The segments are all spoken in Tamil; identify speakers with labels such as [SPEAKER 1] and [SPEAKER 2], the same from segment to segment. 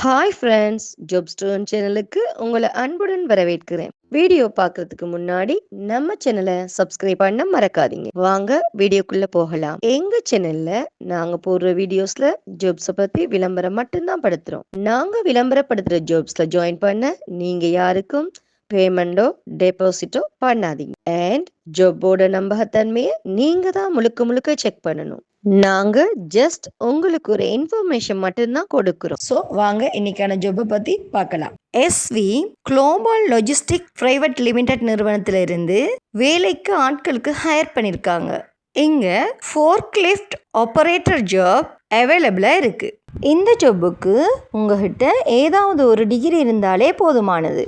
[SPEAKER 1] ஹாய் ஃப்ரெண்ட்ஸ், ஜாப் ஸ்டோன் சேனலுக்கு உங்களை அன்புடன் வரவேற்கிறேன். வீடியோ பார்க்கறதுக்கு முன்னாடி நம்ம சேனலை சப்ஸ்கிரைப் பண்ண மறக்காதீங்க. வாங்க வீடியோக்குள்ள போகலாம். எங்க சேனல்ல நாங்க போடுற வீடியோஸ்ல ஜாப்ஸை பத்தி விளம்பரம் மட்டும்தான் படுத்துறோம். நாங்க விளம்பரப்படுத்துற ஜாப்ஸ்ல ஜாயின் பண்ண நீங்க யாருக்கும் பேமெண்டோ டெபாசிட்டோ பண்ணாதீங்க. அண்ட் ஜாப்போட நம்பகத்தன்மையை நீங்க தான் முழுக்க முழுக்க செக் பண்ணணும். நாங்க ஜஸ்ட் உங்களுக்கு ஒரு இன்ஃபர்மேஷன் மட்டும்தான் கொடுக்கிறோம். ஸோ வாங்க இன்னைக்கான ஜாப்பை பத்தி பார்க்கலாம். SV global logistic private limited நிறுவனத்திலிருந்து வேலைக்கு ஆட்களுக்கு ஹையர் பண்ணியிருக்காங்க. இங்க ஃபோர்க்லிஃப்ட் ஆபரேட்டர் ஜாப் அவைலபிளாக இருக்கு. இந்த ஜாப்புக்கு உங்ககிட்ட ஏதாவது ஒரு டிகிரி இருந்தாலே போதுமானது.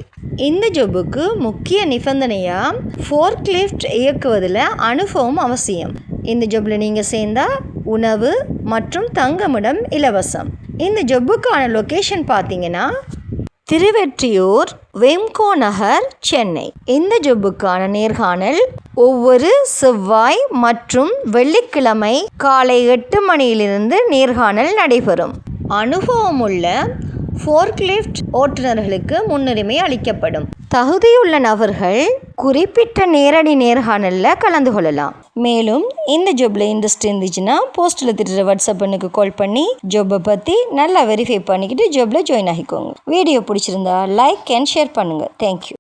[SPEAKER 1] இந்த ஜாப்புக்கு முக்கிய நிபந்தனையா ஃபோர்க்லிஃப்ட் இயக்குவதில் அனுபவம் அவசியம். இந்த ஜாப்ல நீங்கள் சேர்ந்தா உணவு மற்றும் தங்குமிடம் இலவசம். இந்த ஜாப்புக்கான லொக்கேஷன் பார்த்தீங்கன்னா திருவெற்றியூர், வெம்கோ நகர், சென்னை. இந்த ஜாப்புக்கான நேர்காணல் ஒவ்வொரு செவ்வாய் மற்றும் வெள்ளிக்கிழமை காலை 8 மணியிலிருந்து நேர்காணல் நடைபெறும். அனுபவமுள்ள ஃபோர்க்லிஃப்ட் ஓட்டுநர்களுக்கு முன்னுரிமை அளிக்கப்படும். தகுதியுள்ள நபர்கள் குறிப்பிட்ட நேரடி நேர்காணலில் கலந்து கொள்ளலாம். மேலும் இந்த ஜாப்ல இன்ட்ரெஸ்ட் இருந்துச்சுன்னா போஸ்ட்டில் திட்டுற வாட்ஸ்அப் பண்ணுக்கு கால் பண்ணி ஜாப்பை பற்றி நல்லா வெரிஃபை பண்ணிக்கிட்டு ஜாப்ல ஜாயின் ஆகிக்கோங்க. வீடியோ பிடிச்சிருந்தா லைக் அண்ட் ஷேர் பண்ணுங்கள். தேங்க்யூ.